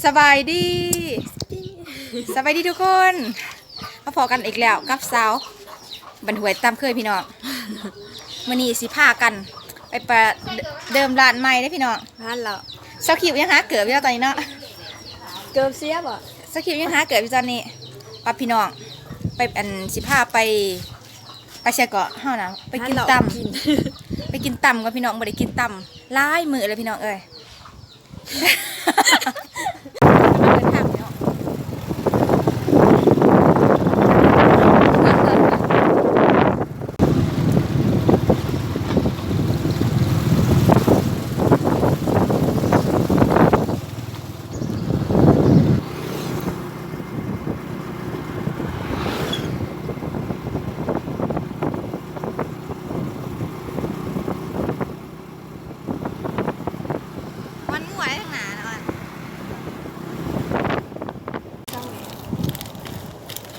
สบายดีสบายดีทุกคนมาพอกันอีกแล้วกับสาวบันหวยตามเคยพี่น้องมื้อนี้สิพากันไปประเดิมร้านใหม่ได้พี่น้องร้านเราสกิวยังหาเกือบอยู่ตอนนี้เนาะเกือบเสียบ่สกิวยังหาเกือบอยู่ตอนนี้ป้าพี่น้องไปสิพาไปเชียเกาะเฮานะไปกินตำไปกินตำกับพี่น้องบ่ได้กินตำหลายมื้อเลยพี่น้องเอ้ย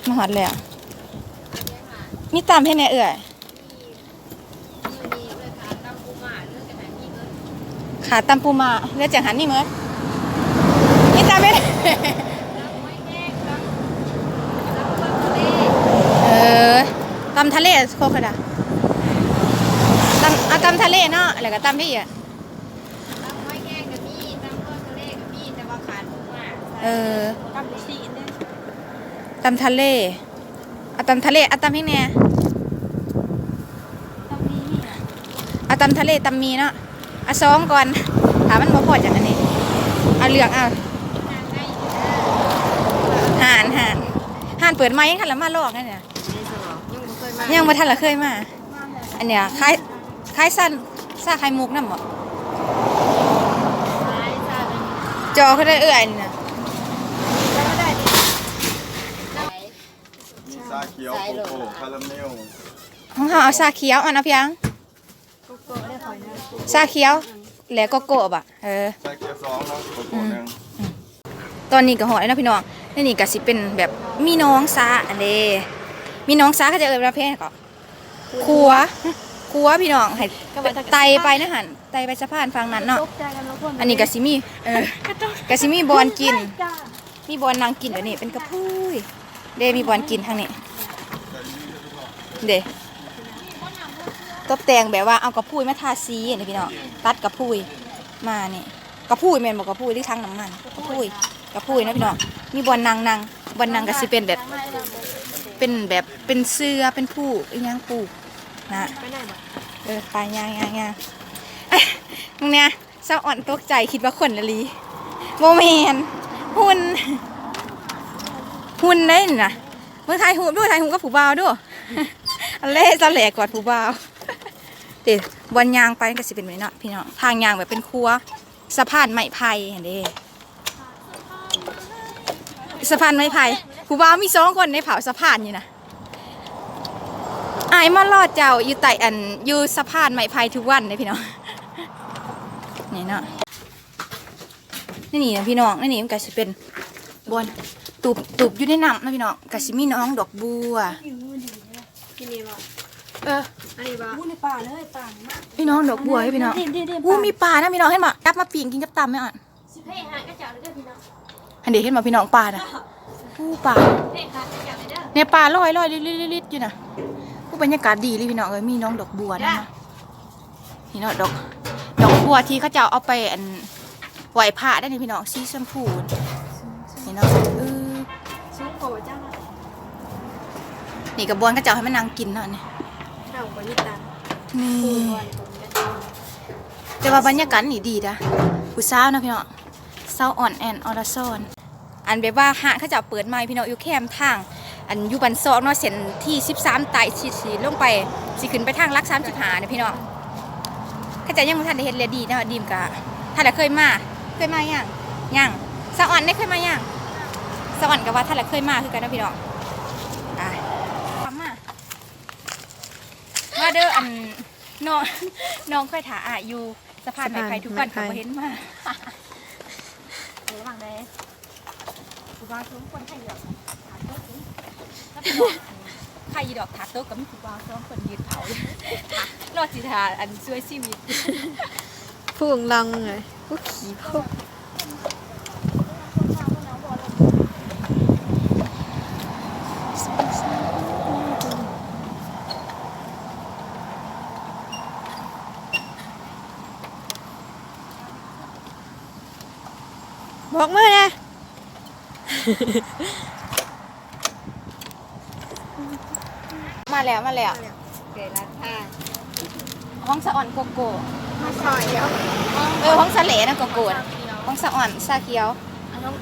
มาหอดแล้วมีตามให้แน่เอื่อยขาตำปูมาเลือดจังหันนี่เมื่อมีตามให้ตำทะเลโคกระดาตำทะเลเนาะอะไรก็ตำพี่อ่ะตำทะเลตำทะเลตำให้แน่ตำทะเลตำมีเนาะซ้องก่อนถามมันบ่พอจากอันนี้เหลืองห่านเปิดไม้ยังทันละมาลอกนั่นเนี่ยยังมาทันละเคยมาอันเนี้ยคล้ายสั้นซาคล้ายมุกนั่นบ่จอเขาได้เอื่อยนี่นะชาเขียวโกโก้คาราเมลของเขาเอาชาเขียวนะพี่ยังชาเขียวแล้วก็โกบอ่ะชาเขียว2เนาะโกโก้นึงตอนนี้ก็หอยนะพี่น้องนี่ก็สิเป็นแบบมีน้องซาอันเดมีน้องซาเขาจะประเภทก็ครัวพี่น้องให้ไตไปนะหันไตไปสะพานฟังนั้นเนาะอันนี้ก็สิมีก็สิมีบอลกินมีบอลนางกินแบบนี้เป็นกระพุ้ยเดมีบอลกินทางนี้เดตบแต่งแบบว่าเอากระพุ้ยมาทาสีนี่พี่น้องตัดกระพุ้ยมานี่กระพุ้ยแม่นบอกกระพุ้ยหรือทางน้ำมันกระพุ้ยนะพี่น้องมีบอลนางก็สิเป็นแบบเป็นเสื้อเป็นผู้อีหยังปูนะไปย่างมึงเนี่ยเศร้าอ่อนตกใจคิดว่าคนละลีโมเมนหุ่นได้น่ะมึงถ่ายหูกับผู้บ่าวด้วยอันเล่จะแหลกกอดผู้บ่าวเดี๋ยววันยางไปก็สิเป็นแบบนี้เนาะพี่น้องทางยางแบบเป็นครัวสะพานไม้ไผ่เห็นดิสะพานไม้ไผ่ผู้บ่าวมี2 คนในเผาสะพานอยู่นะไอ้มาลอดเจ้าอยู่ใต้อยู่สะพานไม้ไผ่ทุกวันเลยพี่น้องนี่เนาะนี่นะพี่น้องนี่มันก็จะเป็นบอนตูบอยู่ในน้ำนะพี่น้องก็จะมีน้องดอกบัวในป่าเลยป่าพี่น้องดอกบัวให้พี่น้องมีปลานะพี่น้องเห็นไหมจับมาปีงกินกับตำไหมอ่ะอันเดียวเห็นไหมพี่น้องปลาน่ะปลาเนี่ยปลาลอยลิดอยู่นะบรรยากาศดีเลยพี่น้องเอ้ยมีน้องดอกบัวนะนี่เนาะดอกบัวที่เขาจะเอาไปไหวผ้าได้นี่พี่น้องสีชมพูนี่เนาะนี่กระบวนก็จะให้มันนางกินเนาะนี่แต่ว่าบรรยากาศนี่ดีนะผู้สาวนะพี่น้องสาวอ่อนแอนออร์ซอนอันแบบว่าหาเขาจะเปิดไม้พี่น้องอยู่แคมทางอยู่บันซอกเนาะเส้นที่13ไต่ฉีดลงไปสิขึ้นไปทางลัก35เนี่ยพี่น้องเขาจะยังไม่ทันได้เห็นเลยดีนะดีมกะถ้าเราเคยมายังสะอ่อนได้เคยมายังสะอ่อนกับว่าถ้าเราเคยมาคือกันนะพี่น้องมาเด้อน้องค่อยถาอยู่สะพานไม้ไผ่ทุกวันเขาเห็นมาระวังเลยผู้บ่าวทุกคนให้ดอกถาโต๊ะใครดอกถาโต๊ะกับมีผู้บ่าว2 คนยืนเผารอดสิทาช่วยชีวิตผู้ลังไงผู้ขี่พวก บอกมือนะ มาแล้ว เกล้าค่ะ ห้องสะอ่อนโกโก้ มาซอยเดี๋ยว ห้องสะเหลนะโกโก้ห้องสะอ่อนชาเขียว น้อง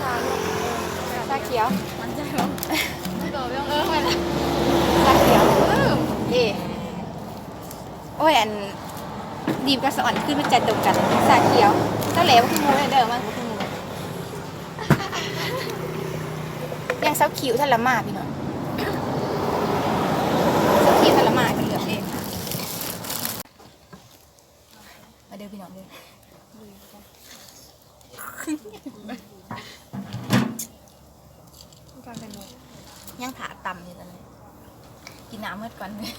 สาว ชาเขียว มันจะร้องไม่บอกยังไปละ ชาเขียวเย่โอ้ยอันดีมกับสะอ่อนขึ้นมาจัดตรงกันชาเขียวชาเหลวขึ้นมาเลยเด้อมากขึ้นมายังเซาคิวทันละมาพี่น้องเซาคิวทันละมากันเหลือเองมาเด้อพี่น้องเด้อยังถาต่ำอยู่ตอนนี้กินน้ำเมื่อก่อนเลย20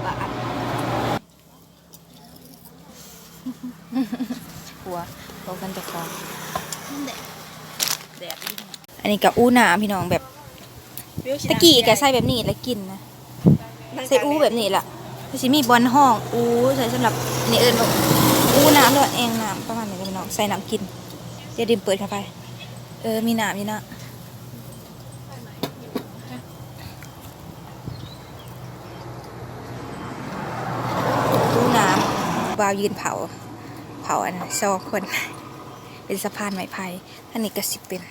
บาทหัวเรากันจะคองแดดอันนี้กับอู้หนาพี่น้องแบบตะกี้แกใส่แบบนี้แล้วกินนะใส่อู้แบบนี้ล่ะสิมีบอลห้องอู้ใส่สำหรับนี่เอิญแบบอู้น้ำด้วยเองน้ำประมาณนี้พี่น้องใส่น้ำกินเดี๋ยวดิมเปิดเข้าไปมีน้ำนี่นะอู้น้ำวาวยืนเผาอันซอกคนเป็นสะพานไม้ไผ่อันนี้ก็สิเป็น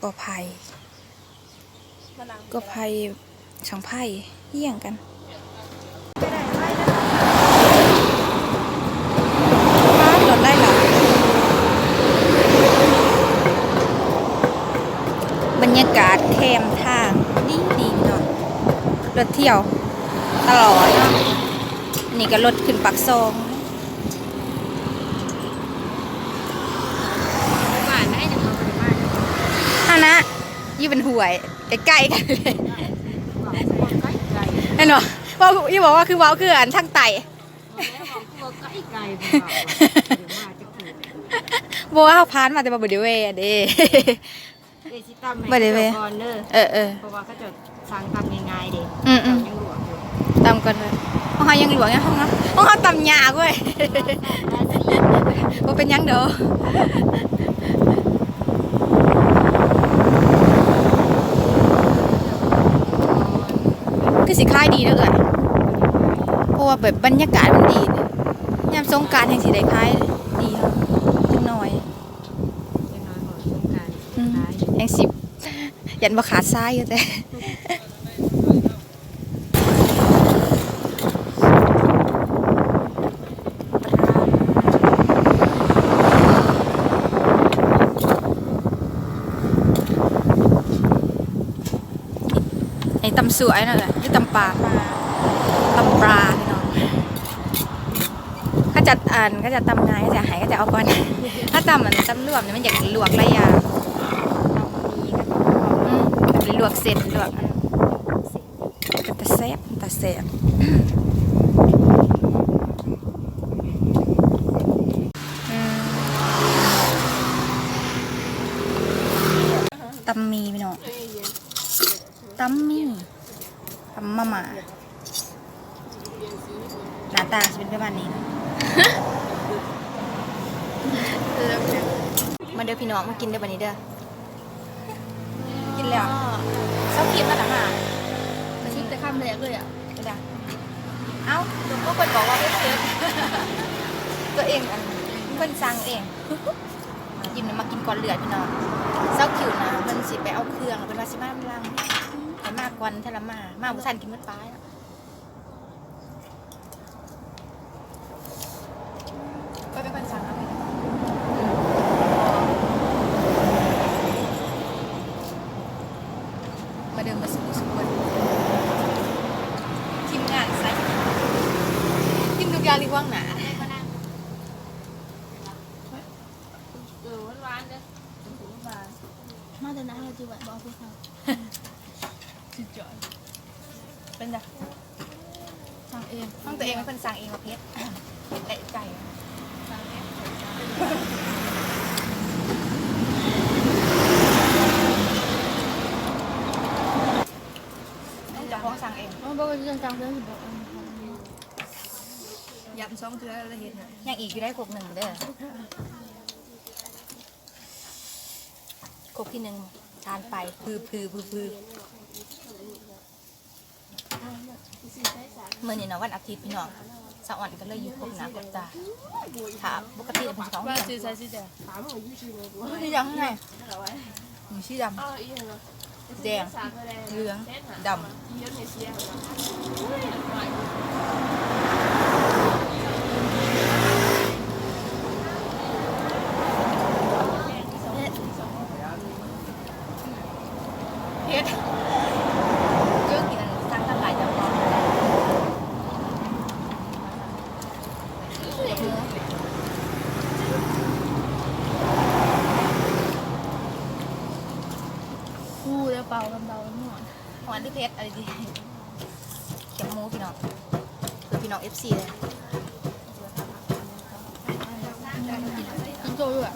กอไผ่ก็ไผ่สองไผ่เยี่ยงกันรถได้หรอบรรยากาศแคมทางดีเนาะรถเที่ยวตลอดอันนี้ก็รถขึ้นปักซอง หวานได้หนึ่งเราไปบ้าน ฮะนะยี่เป็นห่วยใกล้ๆกันเลยแน่นอนว่ายี่บอกว่าคือว้าวคืออันทั้งไตโบว่าเขาพานมาแต่มาบริเวณเด้บริเวณเพราะว่าเขาจะสั่งทำง่ายๆเด็กยังหลวงอยู่ ตำกันเลยห้องเขายังหลวงเนี่ยห้องเขาตำยาเว้ยว่าเป็นยังเด้อคือสิคล้ายดีนะเอ่ยเพราะว่าแบบบรรยากาศมันดียามสงกรานต์แห่งสีได้คล้ายดีจังน้อยแห่งสิบยันบ่ขาดซ้ายอยู่แต่ไอ้ตำสวยนั่นแหละที่ตำปลาพี่น้องก็จะตำง่ายก็จะหายก็จะเอาก่อนถ้าตำมันตำรวมเนี่ยมันอยากลวกไรอย่างลวกเสร็จลวกตะแซ่บตำมีพี่น้องตำมีตำมาม่าหน้าตาจะเป็นประมาณนี้นะมาเด้อพี่น้องมากินเด้อบันนี้เด้อกินแล้วเศร้ากินมาหนังอ่ะ มาชิมแต่ข้ามแรกเลยอ่ะ ไม่ได้เอ้าก็คนบอกว่าไม่เชื่อตัวเองอันเพิ่นสั่งเองยิ้มมากินก่อนเลือดพี่น้องเศร้าคิวนะเพิ่นสิไปเอาเครื่องเป็นว่าสิมาลังไปมากกวันทะละมาบุษันกินมื้อป้ายก็เป็นคนสั่งเอาไปมาเดินมาสู่สุขคนทีมงานใส่ทีมทุกอย่างรีว่างหนา หวานเลยมาแต่น้ำเราจีบบอกพวกเขาสุดยอด เป็นจ้ะสั่งเองต้องตัวเองเป็นคนสั่งเองมาเพชรเตะไก่ต้องจับของสั่งเอง บอก เรื่องจังเรื่องสิบอก ยำ2เทื่อแล้วเฮ็ดยังอีกอยู่ได้ครบ1เด้อครบที่1ทานไปพือมื้อนี้เนาะวันอาทิตย์พี่น้องสะอ่อนก็เลยอยู่ครบหน้าครบตาค่ะปกติเป็น2เดือน ซื้อใส่ซื้อแดง ที่ยังไงมีสีดำแดงเหลืองดำเฮ็ดเยอะกินสร้างทั้งหลายอย่างพอคู่แล้วเป่ากันเบาหน่อย หวานที่เพชรอะไรดีเขียวหมูพี่น้องคือพี่น้อง FC เลย กินโซ่ด้วย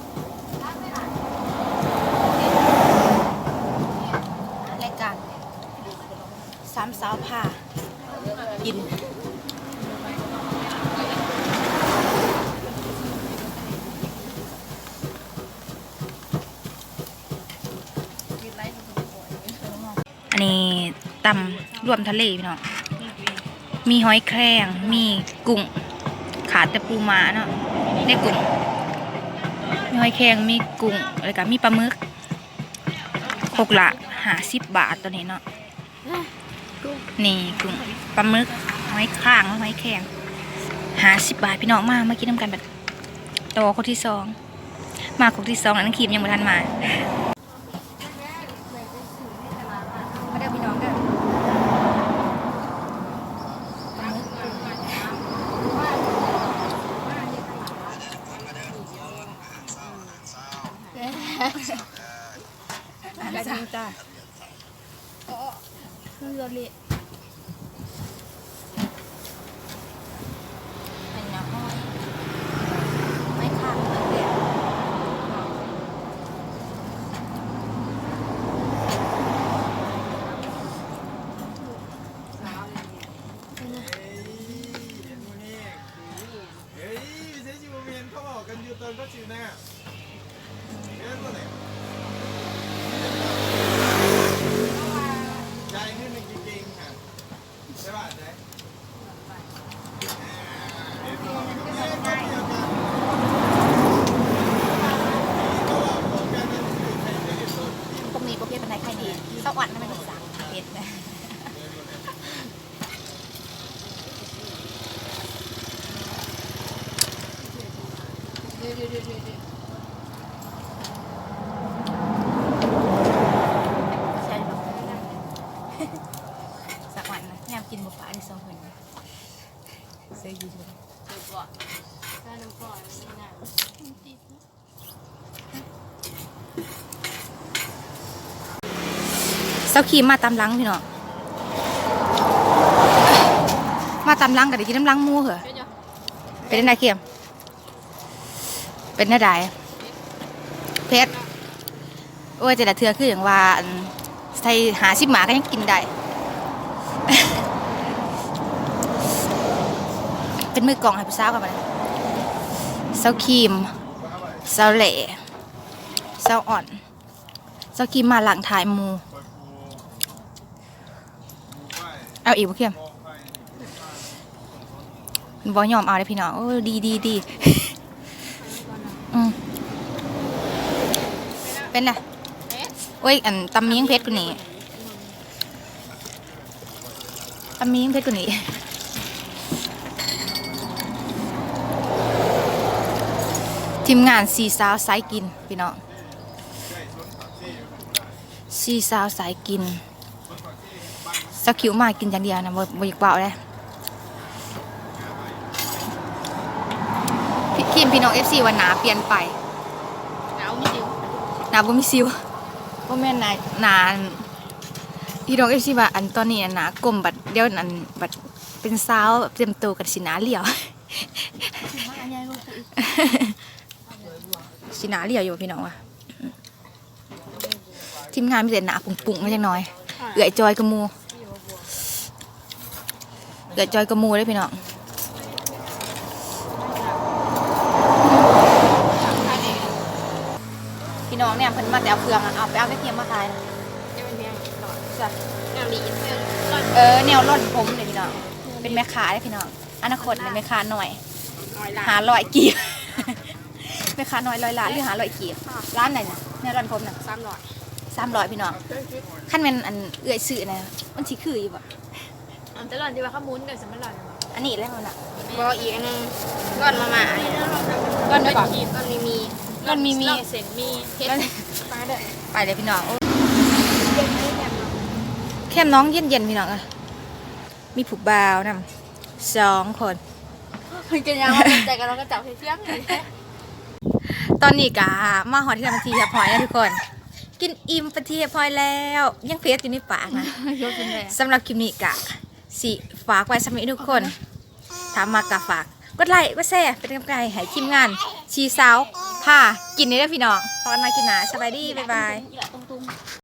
รายการสามสาวผ่ากินอันนี้ตำรวมทะเลพี่น้องมีหอยแครงมีกุ้งขาดแต่ปูม้าเนาะได้กุ้งมีหอยแครงมีกุ้งแล้วก็มีปลาหมึก6 ละ50 บาทตัวนี้เนาะนี่กุ้งปลาหมึกหอยข้างหอยแครง50 บาทพี่น้องมากินน้ำกันแบบต่อคนที่2มาคนที่2นั้นครีมยังไม่ทันมาเด้อพี่น้องเด้อจ้า คือเราเละ อันนี้ห้อยไม่ขาดเลย เฮ้ยเซจิโมเมนเขาบอกกันอยู่ตอนก็ชิวแน่เอ๊ะตัวไหนใจนี่มันจริงๆค่ะใช่ป่ะใจเอ๊ะตัวมันก็ไม่ได้เดียวกันพวกนี้ประเภทเป็นไงใครดีสวรรค์ไม่เป็นสังเพชรนะใช่หรอสักวันนะแนมกินบุปผาที่2 คนเสื้อยืดเลยเซาขีมาตามหลังพี่น้องมาตามหลังกันได้กินน้ำหลังหมูเหรอเป็นอะไรเค็มเป็นอะไรเพชรโอ้ยแต่ละเทือคืออย่างว่าใส่50 หมาก็ยังกินได้ เป็นมือกล่องให้ผู้สาวกันมาเลยเซาครีมเซาเหล่เซาอ่อนเซาครีมมาหลังถ่ายหมูเอาอีกบ่เค็มบ่ยอมเอาเลยพี่น้องโอ้ดี เป็นไงโอ้ยอันตำมียังเพชรกูนี่ตำมียังเพชรกูนี่ทีมงาน4 สาวสายกินพี่น้อง4 สาวสายกินสักคิวมากินอย่างเดียวนะบ่อยากเปล่าเลยทีมพี่น้อง FC วันหนาเปลี่ยนไป หนาวไม่จิ๋ว หนาบ่มีซิวบ่แม่นหนาพี่น้อง FC ว่าอันตอนนี้หนากลมบัดเดี๋ยวอันบัดเป็นสาวเต็มโตกันสิหนาเหลี่ยว อันนี้ก็คือ สิหนาเหลี่ยวอยู่พี่น้องว่ะทีมงานมีแต่หนาปุ้งๆมาจังน้อยเอื้อยจอยกับหมู่ เกิดจอยกระมูได้พี่น้องพี่น้องเนี่ยเพิ่นมาแต่เอาเครื่องอะเอาไปเอากระเทียมมาขายนะ จะเป็นเพียงหลอด จ้ะ แนวดีเพียงหลอด แนวร่อนผมเลยพี่น้องเป็นแม่ค้าได้พี่น้องอนาคตเป็นแม่ค้าหน่อย น้อยละ หาร้อยกีบ แม่ค้าน้อยร้อยล้านหรือหาร้อยกีบร้านไหนน่ะแนวร่อนผมน่ะ 300 300พี่น้องขั้นเป็นอันเอื้อยซื้อนะมันสิคืออยู่บ่ อันแต่หลอดที่ว่าข้ามุ้นเดี๋ยวจะไม่หลอด อันนี้แล้วมันน่ะ บ่อีกอันนึงก้อนมาม่า ก้อนได้บ่ ก้อนมี ก้อนมี เส้นมีเฮ็ดไปเด้อ ไปเลยพี่น้องโอ้แคมน้องเย็นๆพี่น้องอะมีผูกบ่าวนำ2 คน มันกันยังว่าใจกันเราก็จับเที่ยงเลย ตอนนี้กะมาหอดที่ทำทีเรียบร้อยแล้วทุกคน กินอิ่มไปทีเรียบร้อยแล้วยังเพชรอยู่ในปากนะ ยกเป็นแรง สำหรับคลิปนี้กะสิฝากไว้สำหรับทุกคนถามมากะฝากกดไลค์กดแชร์เป็นกำลังใจให้ทีมงานชีสาวพากินนี่ได้อพี่น้องพอกันมากินหนาสบายดีบ๊ายบาย อีหละตุ้ม